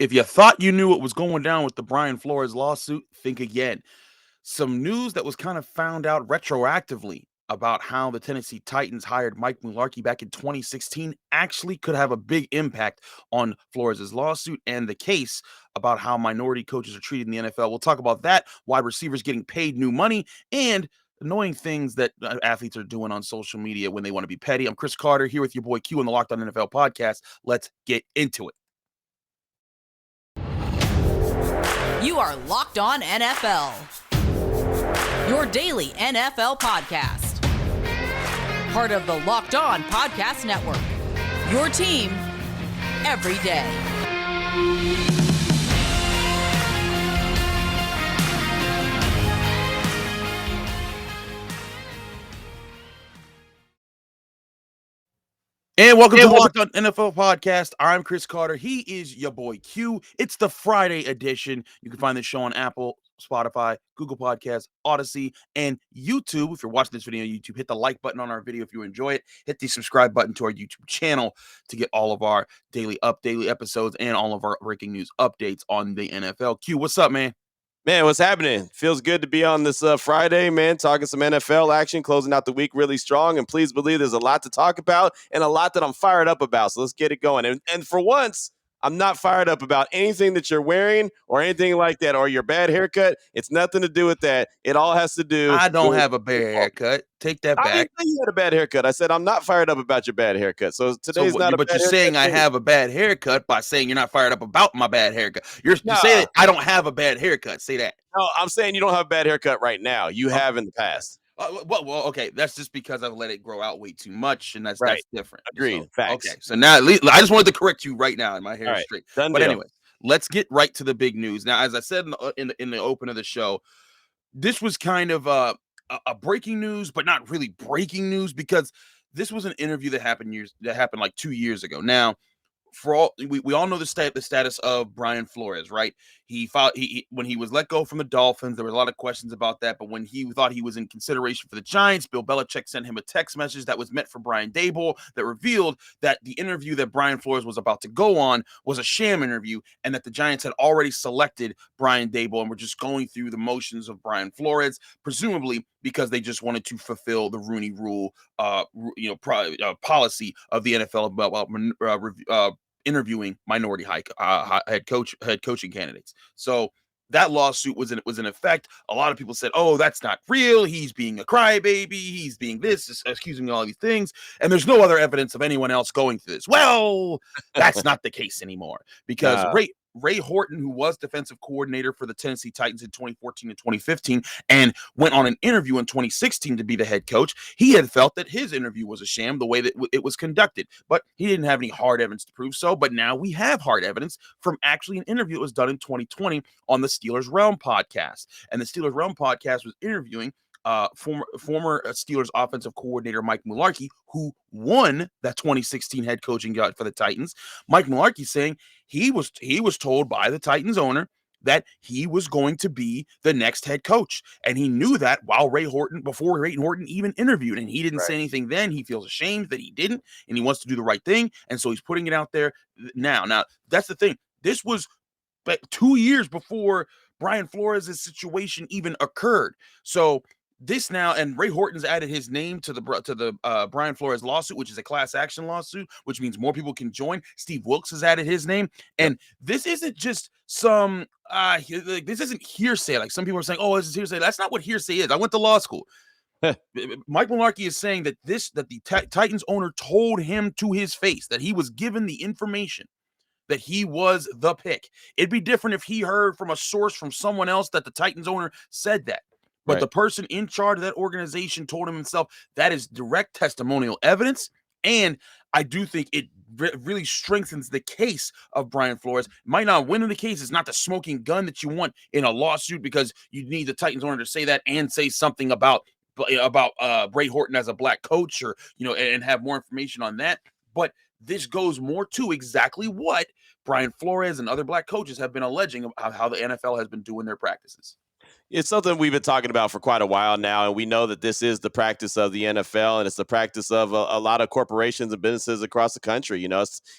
If you thought you knew what was going down with the Brian Flores lawsuit, think again. Some news that was kind of found out retroactively about how the Tennessee Titans hired Mike Mularkey back in 2016 actually could have a big impact on Flores' lawsuit and the case about how minority coaches are treated in the NFL. We'll talk about that, wide receivers getting paid new money, and annoying things that athletes are doing on social media when they want to be petty. I'm Chris Carter here with your boy Q on the Locked On NFL podcast. Let's get into it. You are Locked On NFL, your daily NFL podcast. Part of the Locked On Podcast Network, your team every day. And welcome to the Locked On NFL podcast. I'm Chris Carter. He is your boy Q. It's the Friday edition. You can find this show on Apple, Spotify, Google Podcasts, Odyssey, and YouTube. If you're watching this video on YouTube, hit the like button on our video if you enjoy it. Hit the subscribe button to our YouTube channel to get all of our daily episodes and all of our breaking news updates on the NFL. Q, what's up, man? Man, what's happening? Feels good to be on this Friday, man, talking some NFL action, closing out the week really strong. And please believe there's a lot to talk about and a lot that I'm fired up about. So let's get it going. And for once, I'm not fired up about anything that you're wearing or anything like that or your bad haircut. It's nothing to do with that. It all has to do I don't have a bad haircut. Take that back. I didn't say you had a bad haircut. I said I'm not fired up about your bad haircut. So today's not a but bad you're saying I haircut. have a bad haircut by saying you're not fired up about my bad haircut. You're saying I don't have a bad haircut. Say that. No, I'm saying you don't have a bad haircut right now. You have in the past. Well, okay. That's just because I've let it grow out way too much, and that's different. Agreed. So, Facts. Okay, so now I just wanted to correct you right now, and my hair is straight. Done But deal. anyway, let's get right to the big news. Now, as I said in the open of the show, this was kind of a breaking news, but not really breaking news because this was an interview that happened like 2 years ago. Now, we all know the status of Brian Flores, right? He when he was let go from the Dolphins, there were a lot of questions about that. But when he thought he was in consideration for the Giants, Bill Belichick sent him a text message that was meant for Brian Daboll that revealed that the interview that Brian Flores was about to go on was a sham interview, and that the Giants had already selected Brian Daboll and were just going through the motions of Brian Flores, presumably because they just wanted to fulfill the Rooney Rule, policy of the NFL about interviewing minority head coaching candidates. So that lawsuit was in effect. A lot of people said, "Oh, that's not real. He's being a crybaby. He's being this, excusing all these things." And there's no other evidence of anyone else going through this. Well, that's not the case anymore because Ray Horton, who was defensive coordinator for the Tennessee Titans in 2014 and 2015 and went on an interview in 2016 to be the head coach, he had felt that his interview was a sham the way that it was conducted, but he didn't have any hard evidence to prove so. But now we have hard evidence from actually an interview that was done in 2020 on the Steelers Realm podcast. And the Steelers Realm podcast was interviewing former Steelers offensive coordinator Mike Mularkey, who won that 2016 head coaching job for the Titans. Mike Mularkey saying he was told by the Titans owner that he was going to be the next head coach, and he knew that before Ray Horton even interviewed, and he didn't say anything then. He feels ashamed that he didn't, and he wants to do the right thing, and so he's putting it out there now. Now that's the thing. This was 2 years before Brian Flores' situation even occurred. So this now, and Ray Horton's added his name to the Brian Flores lawsuit, which is a class action lawsuit, which means more people can join. Steve Wilkes has added his name, and this isn't just some this isn't hearsay. Like some people are saying, "Oh, this is hearsay." That's not what hearsay is. I went to law school. Mike Mularkey is saying that the Titans owner told him to his face that he was given the information that he was the pick. It'd be different if he heard from a source from someone else that the Titans owner said that. But the person in charge of that organization told him himself. That is direct testimonial evidence. And I do think it really strengthens the case of Brian Flores. Might not win in the case. It's not the smoking gun that you want in a lawsuit because you need the Titans owner to say that and say something about Ray Horton as a black coach, or and have more information on that. But this goes more to exactly what Brian Flores and other black coaches have been alleging about how the NFL has been doing their practices. It's something we've been talking about for quite a while now, and we know that this is the practice of the NFL, and it's the practice of a lot of corporations and businesses across the country.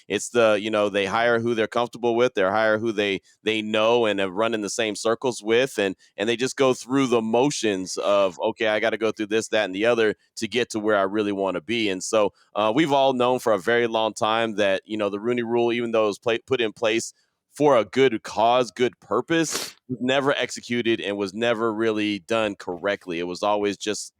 It's the they hire who they're comfortable with, they hire who they know and have run in the same circles with, and they just go through the motions of, okay, I got to go through this, that, and the other to get to where I really want to be. And so we've all known for a very long time that the Rooney Rule, even though it was put in place for a good cause, good purpose, was never executed and was never really done correctly. It was always just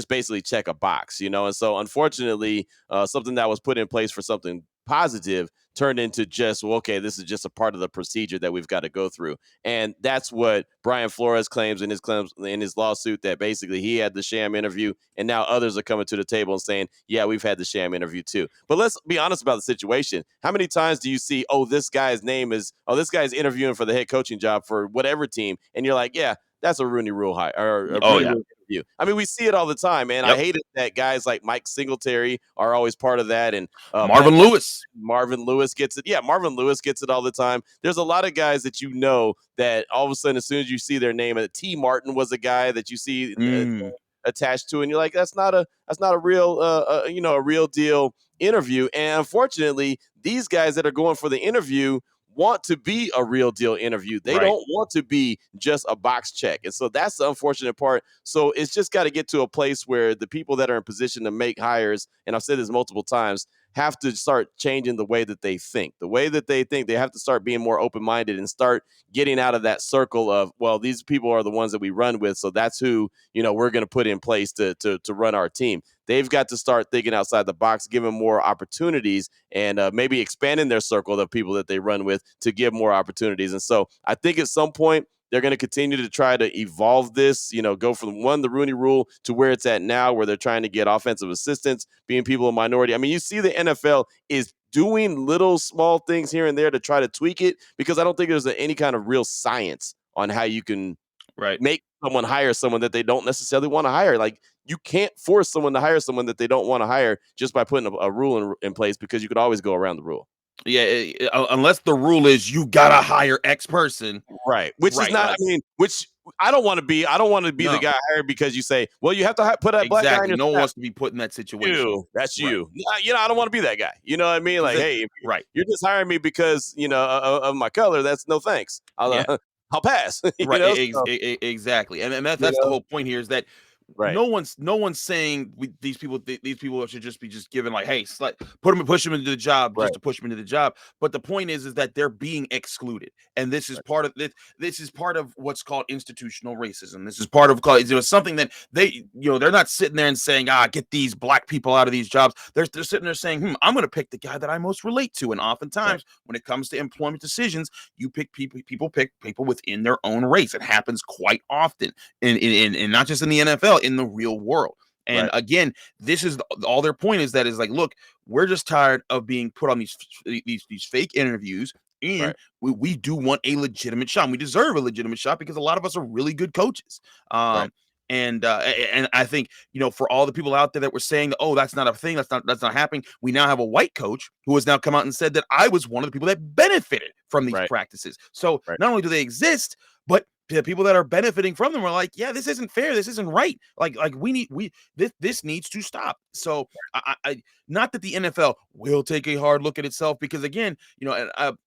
basically check a box. And so unfortunately, something that was put in place for something positive turned into just, well, okay, this is just a part of the procedure that we've got to go through. And that's what Brian Flores claims in his lawsuit, that basically he had the sham interview, and now others are coming to the table and saying, yeah, we've had the sham interview too. But let's be honest about the situation. How many times do you see, this guy's interviewing for the head coaching job for whatever team, and you're like, yeah, that's a Rooney Rule hire or a Oh Rooney yeah. Rule interview. I mean, we see it all the time, man. I Yep. hate it that guys like Mike Singletary are always part of that, and Marvin Lewis. Marvin Lewis gets it. Yeah, Marvin Lewis gets it all the time. There's a lot of guys that that all of a sudden, as soon as you see their name, T. Martin was a guy that you see attached to, and you're like, that's not a real a real deal interview. And unfortunately, these guys that are going for the interview want to be a real deal interview. They don't want to be just a box check. And so that's the unfortunate part. So it's just got to get to a place where the people that are in position to make hires, and I've said this multiple times, have to start changing the way that they think. The way that they think, they have to start being more open-minded and start getting out of that circle of, well, these people are the ones that we run with, so that's who, we're going to put in place to run our team. They've got to start thinking outside the box, giving more opportunities, and maybe expanding their circle of people that they run with to give more opportunities. And so I think at some point, they're going to continue to try to evolve this, go from the Rooney Rule to where it's at now, where they're trying to get offensive assistants, being people of minority. I mean, you see the NFL is doing little small things here and there to try to tweak it, because I don't think there's any kind of real science on how you can make someone hire someone that they don't necessarily want to hire. Like, you can't force someone to hire someone that they don't want to hire just by putting a rule in place, because you could always go around the rule. Yeah, unless the rule is you gotta hire X person, right? Which is not. I mean, which I don't want to be. I don't want to be the guy hired because you say, well, you have to put a black guy in your No one wants to be put in that situation. That's you. I don't want to be that guy. You know what I mean? Like, hey, you're just hiring me because of my color. That's no thanks. I'll pass. Exactly, and that's the whole point here, is that no one's saying these people should just be given, like, hey, push them into the job just to push them into the job. But the point is that they're being excluded, and this is part of this. This is part of what's called institutional racism. This is part of something that they're not sitting there and saying, get these black people out of these jobs. They're sitting there saying, I'm going to pick the guy that I most relate to. And oftentimes when it comes to employment decisions, you pick people pick people within their own race. It happens quite often, in not just in the NFL, in the real world. And again, this is all their point is like, look, we're just tired of being put on these fake interviews, and we do want a legitimate shot. We deserve a legitimate shot because a lot of us are really good coaches. And I think, for all the people out there that were saying, oh, that's not a thing, that's not happening, we now have a white coach who has now come out and said that I was one of the people that benefited from these practices. So not only do they exist, but the people that are benefiting from them are like, yeah, this isn't fair, this isn't right. Like this needs to stop. So I not that the NFL will take a hard look at itself, because again,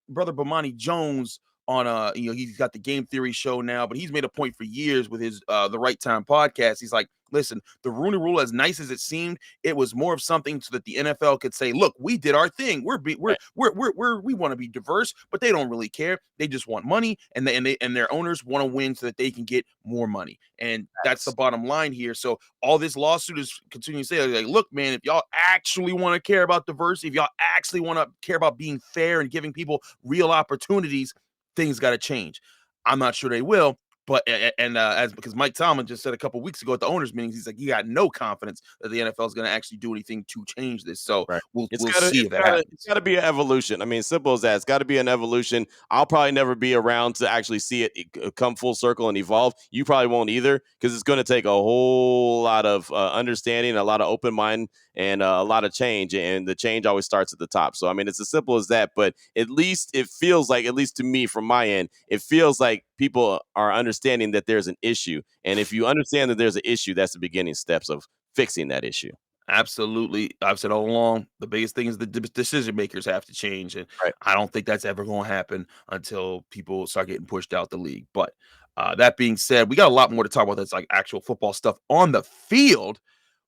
brother Bomani Jones on he's got the Game Theory show now, but he's made a point for years with his the Right Time podcast. He's like, listen, the Rooney Rule, as nice as it seemed, it was more of something so that the NFL could say, look, we did our thing. We want to be diverse, but they don't really care. They just want money, and their owners want to win so that they can get more money. And that's the bottom line here. So all this lawsuit is continuing to say, like, look, man, if y'all actually want to care about diversity, if y'all actually want to care about being fair and giving people real opportunities, things got to change. I'm not sure they will, but because Mike Tomlin just said a couple weeks ago at the owners' meetings, he's like, you got no confidence that the NFL is going to actually do anything to change this. So we'll see if that happens. It's got to be an evolution. I mean, simple as that. It's got to be an evolution. I'll probably never be around to actually see it come full circle and evolve. You probably won't either, because it's going to take a whole lot of understanding, a lot of open mind, and a lot of change. And the change always starts at the top. So, I mean, it's as simple as that. But at least it feels like, at least to me from my end, it feels like people are understanding that there's an issue. And if you understand that there's an issue, that's the beginning steps of fixing that issue. Absolutely. I've said all along, the biggest thing is the decision makers have to change. And Right. I don't think that's ever going to happen until people start getting pushed out the league. But that being said, we got a lot more to talk about that's like actual football stuff on the field.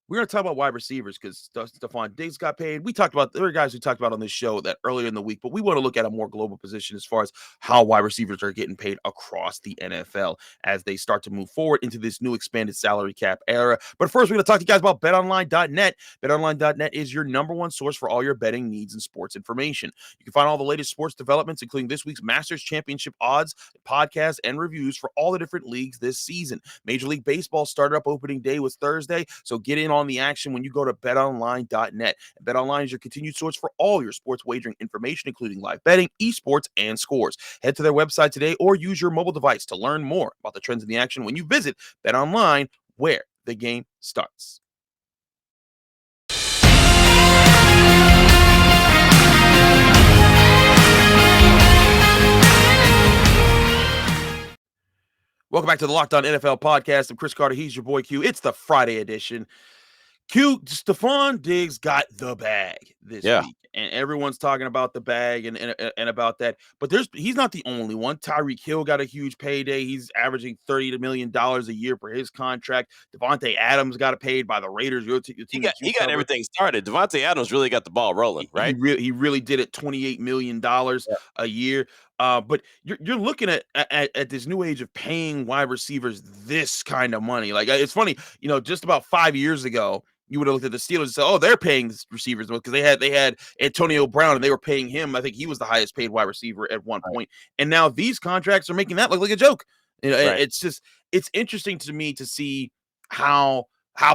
We're going to talk about wide receivers because Stephon Diggs got paid. There were guys we talked about on this show that earlier in the week, but we want to look at a more global position as far as how wide receivers are getting paid across the NFL as they start to move forward into this new expanded salary cap era. But first, we're going to talk to you guys about betonline.net. Betonline.net is your number one source for all your betting needs and sports information. You can find all the latest sports developments, including this week's Masters Championship odds, podcasts, and reviews for all the different leagues this season. Major League Baseball started up opening day was Thursday, so get in on the action when you go to betonline.net. BetOnline is your continued source for all your sports wagering information, including live betting, esports, and scores. Head to their website today or use your mobile device to learn more about the trends in the action when you visit BetOnline, where the game starts. Welcome back to the Locked On NFL podcast. I'm Chris Carter. He's your boy Q. It's the Friday edition. Q, Stephon Diggs got the bag this week, and everyone's talking about the bag and about that. But he's not the only one. Tyreek Hill got a huge payday. He's averaging $30 million a year for his contract. Davante Adams got paid by the Raiders. He got everything started. Davante Adams really got the ball rolling, right? He really did it. $28 million a year. But you're looking at this new age of paying wide receivers this kind of money. Like, it's funny, just about 5 years ago, you would have looked at the Steelers and said, "Oh, they're paying receivers," because they had Antonio Brown and they were paying him. I think he was the highest paid wide receiver at one point. And now these contracts are making that look like a joke. It's interesting to me to see how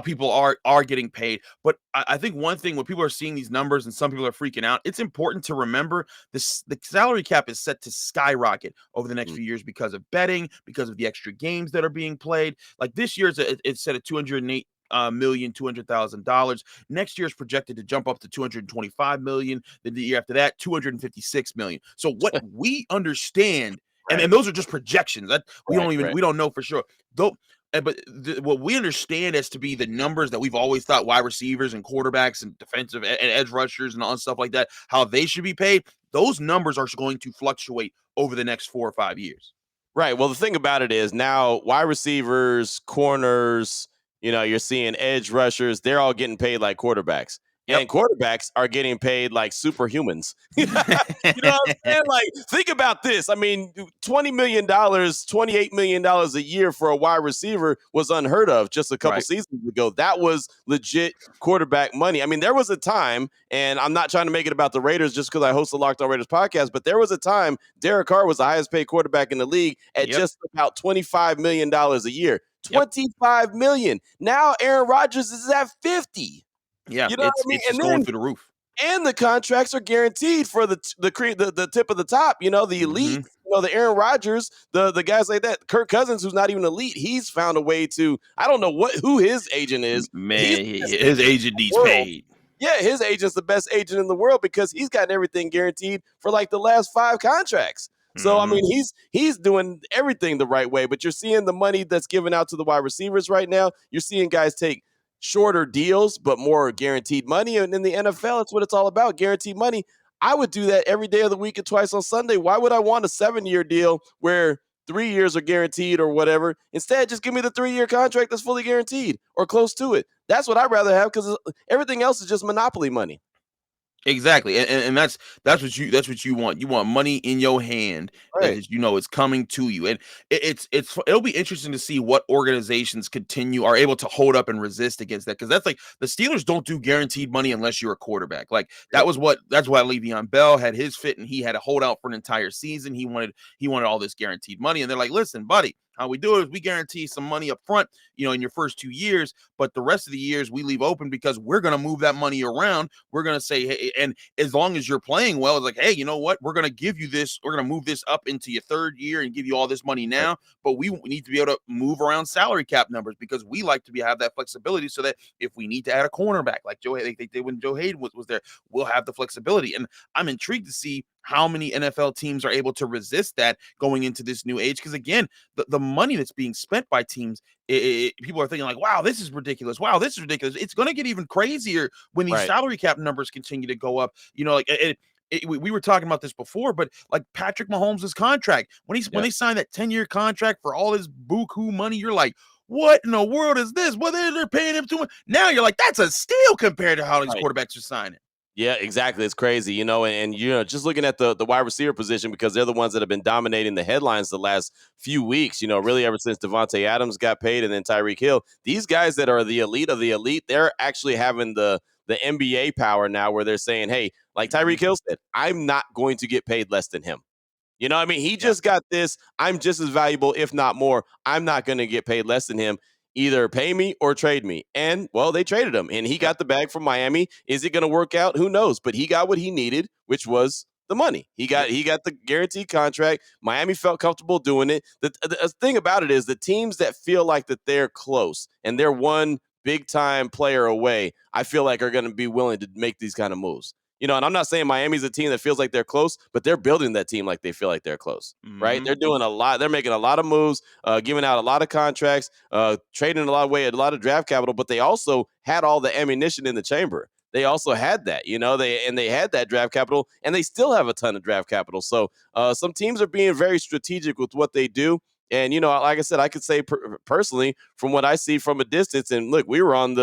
people are getting paid. But I think one thing when people are seeing these numbers and some people are freaking out, it's important to remember the salary cap is set to skyrocket over the next few years because of betting, because of the extra games that are being played. Like this year, it's set at $208,200,000. Next year is projected to jump up to $225 million. Then the year after that, $256 million. So what we understand, and those are just projections. That we don't know for sure. Though, but what we understand as to be the numbers that we've always thought wide receivers and quarterbacks and defensive and edge rushers and all stuff like that, how they should be paid, those numbers are going to fluctuate over the next 4 or 5 years. Right. Well, the thing about it is now wide receivers, corners, you're seeing edge rushers, they're all getting paid like quarterbacks. Yep. And quarterbacks are getting paid like superhumans. You know what I'm saying? Like, think about this. I mean, $20 million, $28 million a year for a wide receiver was unheard of just a couple seasons ago. That was legit quarterback money. I mean, there was a time, and I'm not trying to make it about the Raiders just because I host the Locked On Raiders podcast, but there was a time Derek Carr was the highest paid quarterback in the league at just about $25 million a year. $25 million. Now Aaron Rodgers is at 50. Yeah, it's just going through the roof. And the contracts are guaranteed for the tip of the top. The elite, the Aaron Rodgers, the guys like that. Kirk Cousins, who's not even elite, he's found a way to. I don't know who his agent is. Man, his agent needs paid. Yeah, his agent's the best agent in the world because he's gotten everything guaranteed for like the last 5 contracts. So, I mean, he's doing everything the right way. But you're seeing the money that's given out to the wide receivers right now. You're seeing guys take shorter deals, but more guaranteed money. And in the NFL, it's what it's all about, guaranteed money. I would do that every day of the week and twice on Sunday. Why would I want a 7-year deal where 3 years are guaranteed or whatever? Instead, just give me the 3-year contract that's fully guaranteed or close to it. That's what I'd rather have because everything else is just monopoly money. Exactly, and that's what you want. You want money in your hand that is, it's coming to you, and it'll be interesting to see what organizations are able to hold up and resist against that, because that's like the Steelers don't do guaranteed money unless you're a quarterback. Like that's why Le'Veon Bell had his fit, and he had to hold out for an entire season. He wanted all this guaranteed money, and they're like, listen, buddy. How we do it is we guarantee some money up front, in your first 2 years, but the rest of the years we leave open because we're going to move that money around. We're going to say, hey, and as long as you're playing well, it's like, hey, you know what? We're going to give you this. We're going to move this up into your 3rd year and give you all this money now. But we need to be able to move around salary cap numbers because we like to have that flexibility so that if we need to add a cornerback like Joe, they did when Joe Hayden was there, we'll have the flexibility. And I'm intrigued to see how many NFL teams are able to resist that going into this new age. Because again, the money that's being spent by teams, people are thinking like, wow, this is ridiculous. Wow, this is ridiculous. It's going to get even crazier when these salary cap numbers continue to go up. We were talking about this before, but like Patrick Mahomes' contract, when they signed that 10-year contract for all his buku money, you're like, what in the world is this? Well, they're paying him too much. Now you're like, that's a steal compared to how these quarterbacks are signing. Yeah, exactly. It's crazy, and just looking at the wide receiver position, because they're the ones that have been dominating the headlines the last few weeks, really ever since Davante Adams got paid and then Tyreek Hill. These guys that are the elite of the elite, they're actually having the NBA power now, where they're saying, hey, like Tyreek Hill said, I'm not going to get paid less than him. You know what I mean? He just got this. I'm just as valuable, if not more. I'm not going to get paid less than him. Either pay me or trade me. And, well, they traded him, and he got the bag from Miami. Is it going to work out? Who knows? But he got what he needed, which was the money. He got the guaranteed contract. Miami felt comfortable doing it. The thing about it is the teams that feel like that they're close and they're one big-time player away, I feel like are going to be willing to make these kind of moves. And I'm not saying Miami's a team that feels like they're close, but they're building that team like they feel like they're close, right? They're doing a lot. They're making a lot of moves, giving out a lot of contracts, trading a lot of draft capital, but they also had all the ammunition in the chamber. They also had that, they had that draft capital, and they still have a ton of draft capital. So some teams are being very strategic with what they do. And, like I said, I could say personally from what I see from a distance, and look, we were on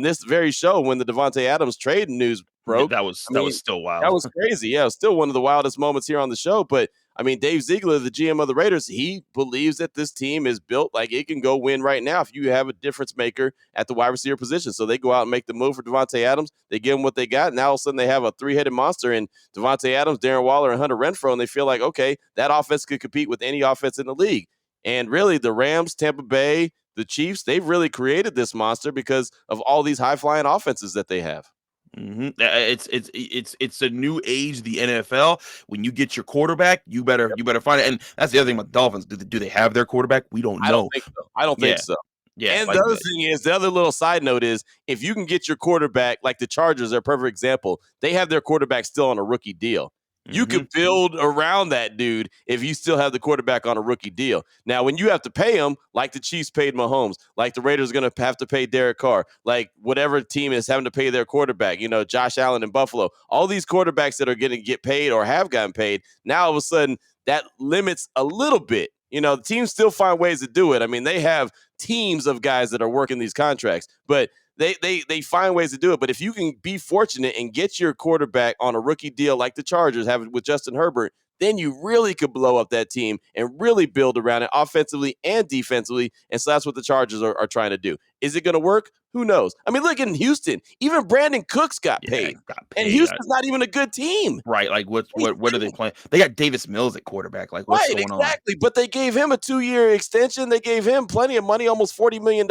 this very show when the Davante Adams trade news broke. That was still wild. That was crazy. Yeah, it was still one of the wildest moments here on the show. But I mean, Dave Ziegler, the GM of the Raiders, he believes that this team is built like it can go win right now if you have a difference maker at the wide receiver position. So they go out and make the move for Davante Adams. They give him what they got. Now all of a sudden they have a three-headed monster in Davante Adams, Darren Waller, and Hunter Renfrow, and they feel like, okay, that offense could compete with any offense in the league. And really, the Rams, Tampa Bay, the Chiefs, they've really created this monster because of all these high-flying offenses that they have. It's a new age, the NFL. When you get your quarterback, you better find it. And that's the other thing about Dolphins. Do they have their quarterback? We don't know. I don't think so. Yeah. And the other thing is, the other little side note is, if you can get your quarterback, like the Chargers are a perfect example, they have their quarterback still on a rookie deal. You can build around that dude if you still have the quarterback on a rookie deal. Now, when you have to pay him, like the Chiefs paid Mahomes, like the Raiders are going to have to pay Derek Carr, like whatever team is having to pay their quarterback, Josh Allen in Buffalo, all these quarterbacks that are going to get paid or have gotten paid, now all of a sudden that limits a little bit. The teams still find ways to do it. I mean, they have teams of guys that are working these contracts, but they find ways to do it. But if you can be fortunate and get your quarterback on a rookie deal like the Chargers have with Justin Herbert, then you really could blow up that team and really build around it offensively and defensively. And so that's what the Chargers are trying to do. Is it going to work? Who knows? I mean, look in Houston. Even Brandon Cooks got paid. And Houston's not even a good team. Right. Like, what are they playing? They got Davis Mills at quarterback. Like, what's going on? Exactly. But they gave him a 2-year extension. They gave him plenty of money, almost $40 million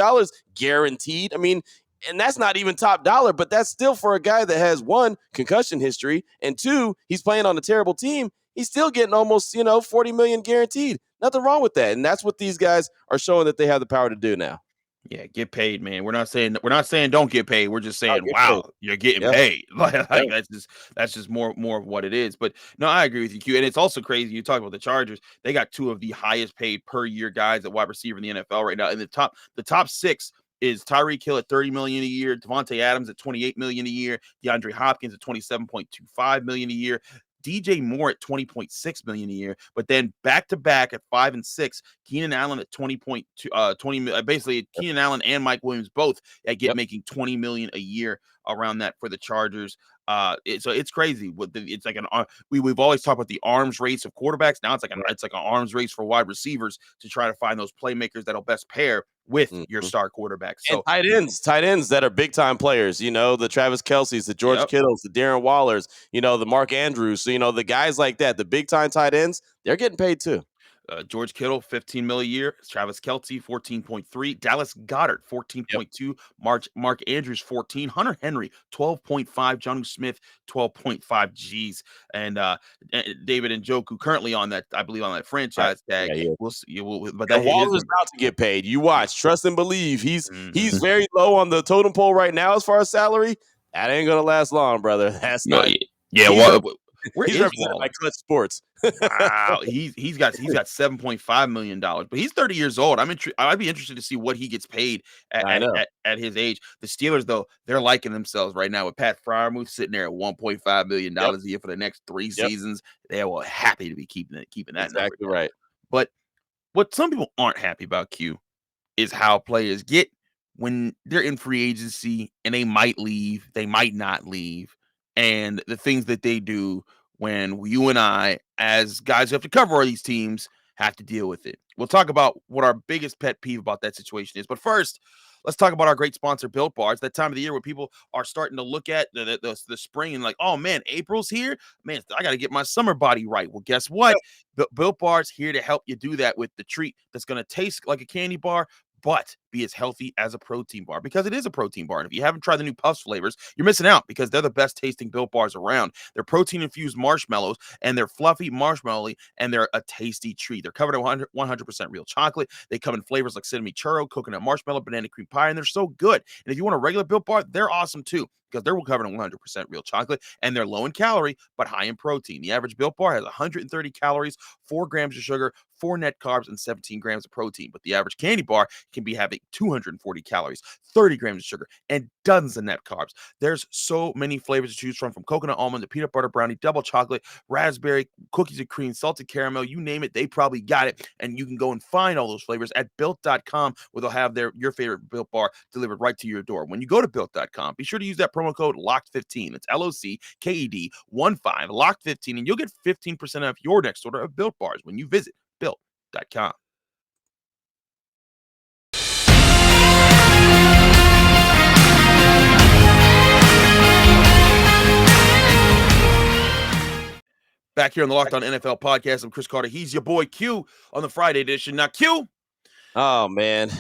guaranteed. I mean, and that's not even top dollar, but that's still for a guy that has, one, concussion history, and two, he's playing on a terrible team. He's still getting almost, $40 million guaranteed. Nothing wrong with that. And that's what these guys are showing that they have the power to do now. Yeah, get paid, man. We're not saying don't get paid. We're just saying, wow, you're getting paid. That's just more of what it is. But no, I agree with you, Q. And it's also crazy. You talk about the Chargers. They got two of the highest paid per year guys at wide receiver in the NFL right now. And the top six is Tyreek Hill at $30 million a year, Davante Adams at $28 million a year, DeAndre Hopkins at $27.25 million a year, DJ Moore at $20.6 million a year, but then back to back at 5 and 6, Keenan Allen at basically Keenan Allen and Mike Williams both making $20 million a year around that for the Chargers. So it's crazy. It's like we've always talked about the arms race of quarterbacks. Now it's like an arms race for wide receivers to try to find those playmakers that'll best pair with your star quarterback. So and tight ends that are big time players, the Travis Kelce's, the George Kittles, the Darren Wallers, the Mark Andrews, the guys like that, the big time tight ends, they're getting paid too. George Kittle, $15 million a year. Travis Kelce, $14.3. Dallas Goedert, $14.2. Mark Andrews, $14. Hunter Henry, $12.5. Jonnu Smith, $12.5 G's. And David Njoku currently on that, I believe, on that franchise tag. Yeah. We'll see. But that Waller's about to get paid. You watch, trust and believe. He's very low on the totem pole right now as far as salary. That ain't gonna last long, brother. That's not. Yeah. He's is represented by Waller? Clutch Sports. Wow, he's got $7.5 million, but he's 30 years old. I'd be interested to see what he gets paid at, I at, know. at, at his age. The Steelers, though, they're liking themselves right now with Pat Freiermuth sitting there at $1.5 million Yep. a year for the next 3 Yep. seasons. They are happy to be keeping that number Exactly down. right. But what some people aren't happy about, Q, is how players get when they're in free agency and they might leave, they might not leave, and the things that they do when you and I, as guys who have to cover these teams, have to deal with it. We'll talk about what our biggest pet peeve about that situation is. But first, let's talk about our great sponsor, Built Bar. It's that time of the year where people are starting to look at the spring and like, oh man, April's here. Man, I got to get my summer body right. Well, guess what? Built Bar's here to help you do that with the treat that's going to taste like a candy bar, but be as healthy as a protein bar, because it is a protein bar. And if you haven't tried the new Puffs flavors, you're missing out, because they're the best tasting Built Bars around. They're protein infused marshmallows, and they're fluffy, marshmallowy, and they're a tasty treat. They're covered in 100% real chocolate. They come in flavors like cinnamon churro, coconut marshmallow, banana cream pie, and they're so good. And if you want a regular Built Bar, they're awesome too, because they're covered in 100% real chocolate, and they're low in calorie but high in protein. The average Built Bar has 130 calories, 4 grams of sugar, 4 net carbs, and 17 grams of protein. But the average candy bar can be having 240 calories, 30 grams of sugar, and dozens of net carbs. There's so many flavors to choose from coconut almond to peanut butter brownie, double chocolate, raspberry, cookies and cream, salted caramel, you name it, they probably got it. And you can go and find all those flavors at built.com, where they'll have your favorite Built Bar delivered right to your door. When you go to built.com, be sure to use that promo code LOCKED15. It's LOCKED 15 LOCKED15, and you'll get 15% off your next order of Built Bars when you visit built.com. Back here on the Locked On NFL podcast, I'm Chris Carter. He's your boy Q on the Friday edition. Now, Q, Oh man,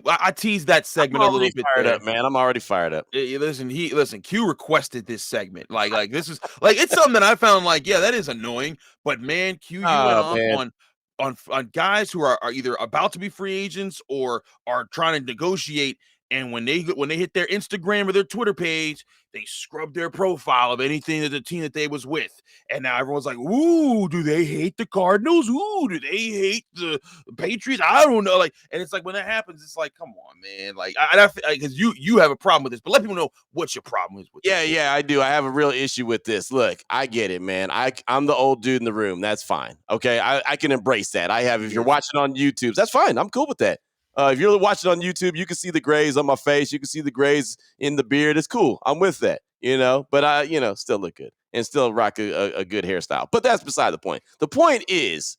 I teased that segment a little bit fired there. up, man. I'm already fired up. Listen, Q requested this segment. Like this is like, it's something that I found like, yeah, that is annoying. But man, Q, you went Oh off man. on guys who are either about to be free agents or are trying to negotiate. And when they hit their Instagram or their Twitter page, they scrub their profile of anything that the team that they was with. And now everyone's like, ooh, do they hate the Cardinals? Ooh, do they hate the Patriots? I don't know. Like, and it's like, when that happens, it's like, come on, man. Like, because you have a problem with this, but let people know what your problem is with Yeah, this. I do. I have a real issue with this. Look, I get it, man. I'm the old dude in the room. That's fine. Okay, I can embrace that. If you're watching on YouTube, that's fine. I'm cool with that. If you're watching on YouTube, you can see the grays on my face. You can see the grays in the beard. It's cool. I'm with that, But I, still look good and still rock a good hairstyle. But that's beside the point. The point is,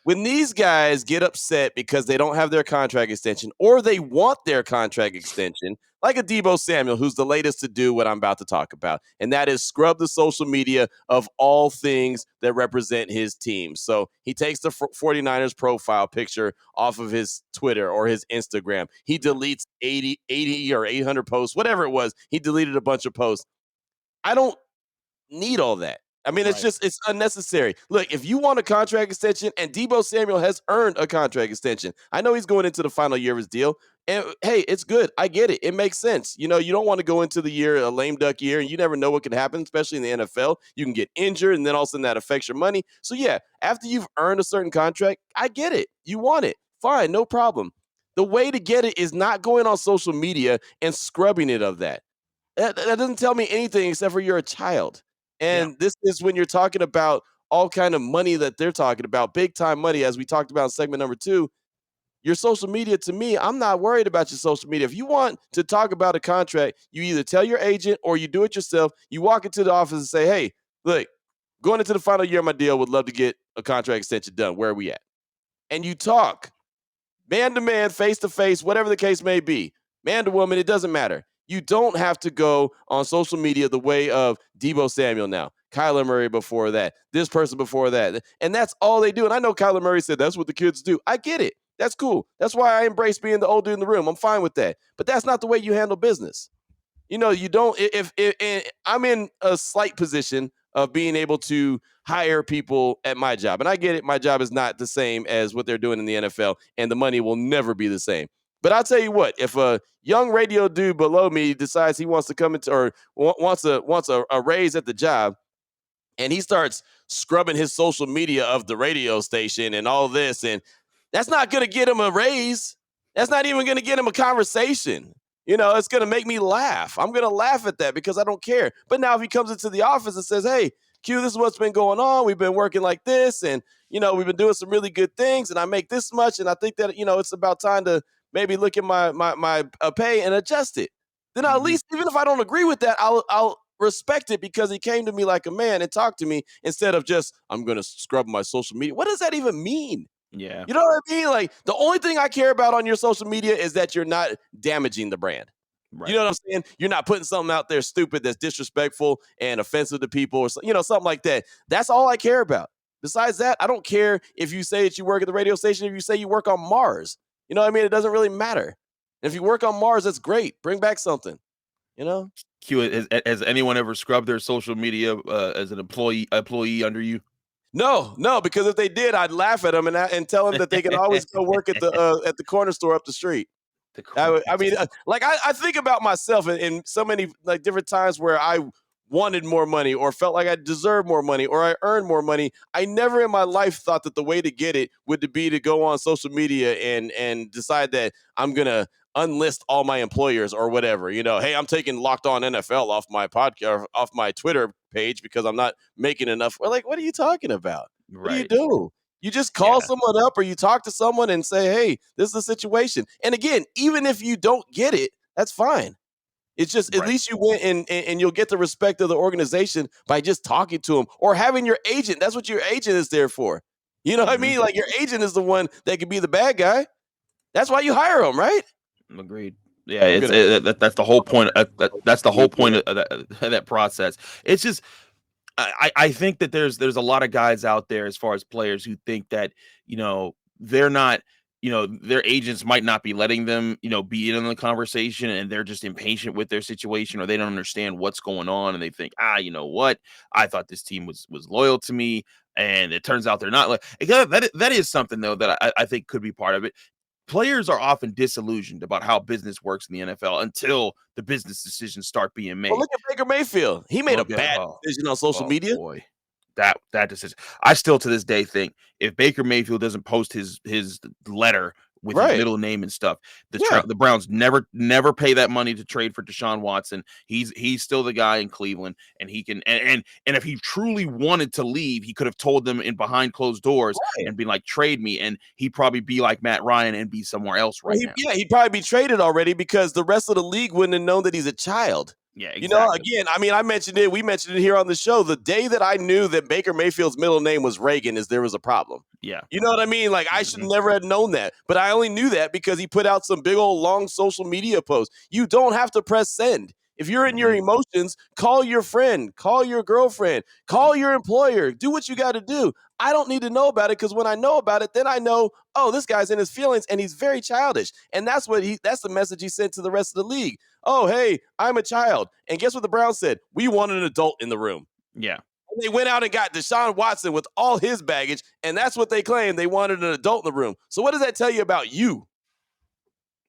when these guys get upset because they don't have their contract extension, or they want their contract extension, like a Deebo Samuel, who's the latest to do what I'm about to talk about, and that is scrub the social media of all things that represent his team. So he takes the 49ers profile picture off of his Twitter or his Instagram. He deletes 80 or 800 posts, whatever it was. He deleted a bunch of posts. I don't need all that. I mean, Right. it's unnecessary. Look, if you want a contract extension, and Deebo Samuel has earned a contract extension, I know he's going into the final year of his deal. And hey, it's good. I get it. It makes sense. You don't want to go into the year a lame duck year, and you never know what can happen, especially in the NFL. You can get injured, and then all of a sudden that affects your money. So yeah, after you've earned a certain contract, I get it. You want it. Fine, no problem. The way to get it is not going on social media and scrubbing it of that. That doesn't tell me anything except for you're a child. And this is when you're talking about all kind of money that they're talking about, big time money, as we talked about in segment number 2. Your social media, to me, I'm not worried about your social media. If you want to talk about a contract, you either tell your agent or you do it yourself. You walk into the office and say, hey, look, going into the final year of my deal, would love to get a contract extension done. Where are we at? And you talk man to man, face to face, whatever the case may be, man to woman, it doesn't matter. You don't have to go on social media the way of Deebo Samuel now, Kyler Murray before that, this person before that. And that's all they do. And I know Kyler Murray said that's what the kids do. I get it. That's cool. That's why I embrace being the old dude in the room. I'm fine with that. But that's not the way you handle business. You don't, if I'm in a slight position of being able to hire people at my job. And I get it. My job is not the same as what they're doing in the NFL, and the money will never be the same. But I'll tell you what, if a young radio dude below me decides he wants to come into or wants a raise at the job, and he starts scrubbing his social media of the radio station and all this, and that's not going to get him a raise. That's not even going to get him a conversation. It's going to make me laugh. I'm going to laugh at that because I don't care. But now if he comes into the office and says, hey, Q, this is what's been going on. We've been working like this, and, we've been doing some really good things, and I make this much, and I think that, it's about time to maybe look at my pay and adjust it. Then at least, even if I don't agree with that, I'll respect it because he came to me like a man and talked to me instead of just, I'm going to scrub my social media. What does that even mean? Yeah. You know what I mean? Like, the only thing I care about on your social media is that you're not damaging the brand. Right. You know what I'm saying? You're not putting something out there stupid that's disrespectful and offensive to people or, something like that. That's all I care about. Besides that, I don't care if you say that you work at the radio station, if you say you work on Mars. You know what I mean? It doesn't really matter. And if you work on Mars, that's great. Bring back something, Q, has anyone ever scrubbed their social media as an employee under you? No, because if they did, I'd laugh at them and tell them that they can always go work at the corner store up the street. I think about myself in so many like different times where I wanted more money or felt like I deserved more money or I earned more money. I never in my life thought that the way to get it would be to go on social media and decide that I'm going to unlist all my employers or whatever. Hey, I'm taking Locked On NFL off my podcast, off my Twitter page because I'm not making enough. Well, like, what are you talking about? Right. What do you do? You just call someone up or you talk to someone and say, hey, this is the situation. And again, even if you don't get it, that's fine. It's just at least you went and you'll get the respect of the organization by just talking to them or having your agent. That's what your agent is there for. You know what I mean? Like, your agent is the one that could be the bad guy. That's why you hire them, right? Agreed. Yeah, that's the whole point. That's the whole point of that process. It's just, I think that there's a lot of guys out there as far as players who think that, they're not, their agents might not be letting them, be in the conversation, and they're just impatient with their situation, or they don't understand what's going on, and they think, you know what? I thought this team was loyal to me, and it turns out they're not. Like, that is something though that I think could be part of it. Players are often disillusioned about how business works in the NFL until the business decisions start being made. Well, look at Baker Mayfield. He made a bad decision on social media. Boy, that decision. I still to this day think if Baker Mayfield doesn't post his letter with his middle name and stuff, the Browns never pay that money to trade for Deshaun Watson. He's still the guy in Cleveland, and he can and if he truly wanted to leave, he could have told them in behind closed doors and been like, trade me, and he'd probably be like Matt Ryan and be somewhere else now. Yeah, he'd probably be traded already because the rest of the league wouldn't have known that he's a child. Yeah, exactly. Again, I mean, we mentioned it here on the show. The day that I knew that Baker Mayfield's middle name was Reagan is there was a problem. Yeah. You know what I mean? Like, I should never have known that. But I only knew that because he put out some big old long social media posts. You don't have to press send. If you're in your emotions, call your friend, call your girlfriend, call your employer. Do what you got to do. I don't need to know about it because when I know about it, then I know, oh, this guy's in his feelings and he's very childish. And that's the message he sent to the rest of the league. Oh, hey, I'm a child. And guess what the Browns said? We want an adult in the room. Yeah. And they went out and got Deshaun Watson with all his baggage, and that's what they claimed. They wanted an adult in the room. So what does that tell you about you?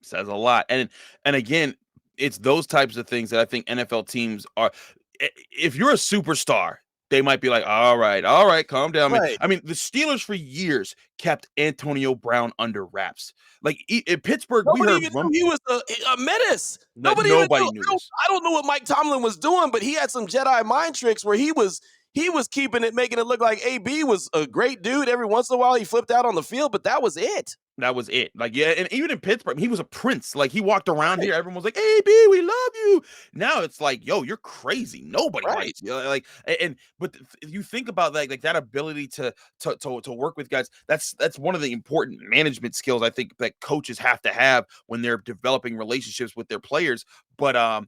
Says a lot. And again, it's those types of things that I think NFL teams are. If you're a superstar, they might be like, all right, calm down, man. I mean, the Steelers for years kept Antonio Brown under wraps. Like, in Pittsburgh, nobody even knew he was a menace. Nobody knew. I don't know what Mike Tomlin was doing, but he had some Jedi mind tricks where he was keeping it, making it look like AB was a great dude. Every once in a while, he flipped out on the field, but that was it. That was it. Like, yeah, and even in Pittsburgh, he was a prince. Like, he walked around here, everyone was like, AB, we love you. Now it's like, yo, you're crazy. Nobody likes you. Like, but if you think about that, like that ability to work with guys, that's one of the important management skills I think that coaches have to have when they're developing relationships with their players. But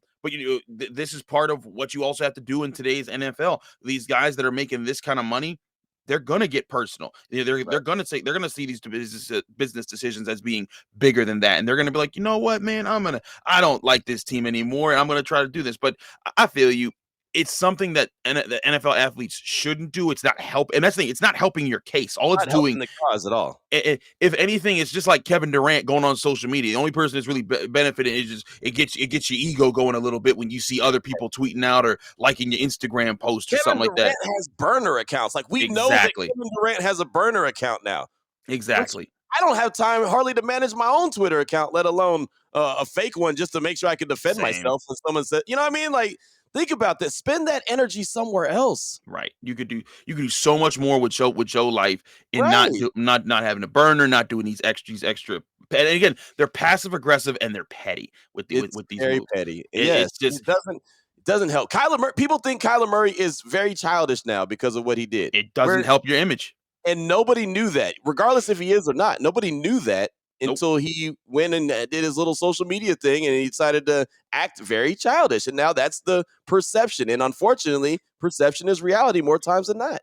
this is part of what you also have to do in today's NFL. These guys that are making this kind of money, they're gonna get personal. They're gonna see these business decisions as being bigger than that, and they're gonna be like, you know what, man, I don't like this team anymore, and I'm gonna try to do this. But I feel you. it's something that the NFL athletes shouldn't do. It's not and that's the thing. It's not helping your case. All it's Not helping doing, the cause at all. if anything, it's just like Kevin Durant going on social media. The only person that's really benefiting is just it gets your ego going a little bit when you see other people tweeting out or liking your Instagram post or something like that. Has burner accounts. Like we know that Kevin Durant has a burner account now. Exactly. I don't have time hardly to manage my own Twitter account, let alone a fake one, just to make sure I can defend myself when someone said, you know what I mean? Like, think about this. Spend that energy somewhere else. Right. You could do so much more with your life and not having a burner, not doing these extra. And again, they're passive aggressive and they're petty with these very moves. petty. It's just it doesn't help. Kyler Murray, people think Kyler Murray is very childish now because of what he did. It doesn't help your image. And nobody knew that, regardless if he is or not. Nobody knew that until he went and did his little social media thing, and he decided to act very childish. And now that's the perception. And unfortunately, perception is reality more times than not.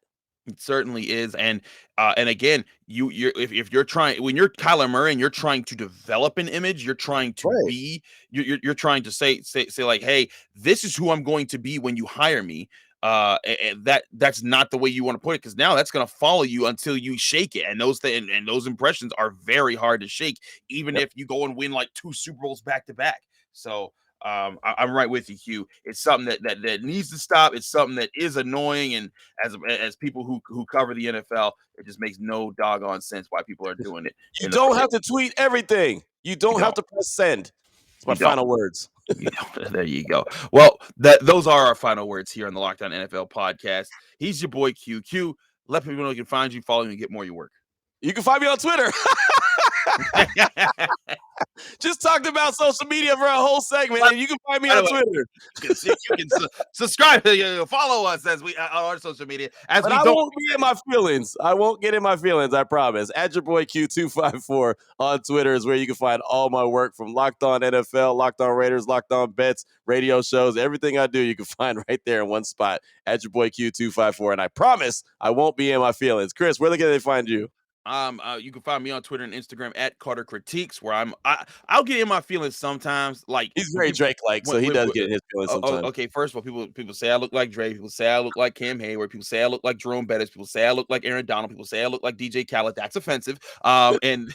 It certainly is. And again, if you're trying, when you're Kyler Murray and you're trying to develop an image, you're trying to be, you're trying to say like, hey, this is who I'm going to be when you hire me. And that's not the way you want to put it, because now that's going to follow you until you shake it, and those impressions are very hard to shake, even if you go and win like 2 Super Bowls back to back. So I'm right with you, Hugh. It's something that needs to stop. It's something that is annoying, and as people who cover the NFL, it just makes no doggone sense why people are doing it. You don't have to tweet everything. You don't have to press send. That's my final words. There you go. Well, those are our final words here on the Locked On NFL podcast. He's your boy Q. Q, let people know you can find you, follow you, and get more of your work. You can find me on Twitter. Just talked about social media for a whole segment, and you can find me on Twitter. You can subscribe, follow us as we on our social media. I won't get in my feelings. I won't get in my feelings. I promise. At your boy Q254 on Twitter is where you can find all my work, from Locked On NFL, Locked On Raiders, Locked On Bets, radio shows, everything I do. You can find right there in one spot. At your boy Q254, and I promise I won't be in my feelings. Chris, where can they find you? You can find me on Twitter and Instagram at Carter Critiques, where I'll get in my feelings sometimes. Like, he's very Drake-like, so he does get in his feelings sometimes. Okay, first of all, people say I look like Drake. People say I look like Cam Hayward. People say I look like Jerome Bettis. People say I look like Aaron Donald. People say I look like DJ Khaled. That's offensive. And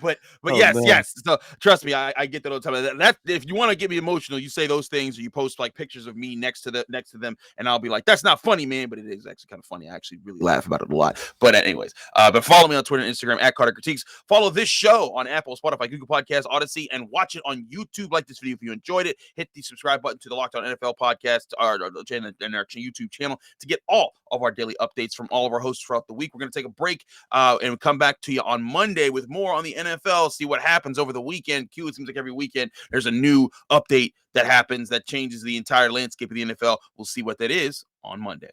but yes. So trust me, I get that all the time. That if you want to get me emotional, you say those things, or you post like pictures of me next to them, and I'll be like, that's not funny, man, but it is actually kind of funny. I actually really laugh about it a lot. But anyways, but follow me on Twitter and Instagram at Carter Critiques. Follow this show on Apple, Spotify, Google Podcasts, Odyssey, and watch it on YouTube. Like this video if you enjoyed it. Hit the subscribe button to the Locked On NFL podcast, our channel, and our YouTube channel, to get all of our daily updates from all of our hosts throughout the week. We're going to take a break and come back to you on Monday with more on the NFL, see what happens over the weekend. Q, it seems like every weekend there's a new update that happens that changes the entire landscape of the NFL. We'll see what that is on Monday.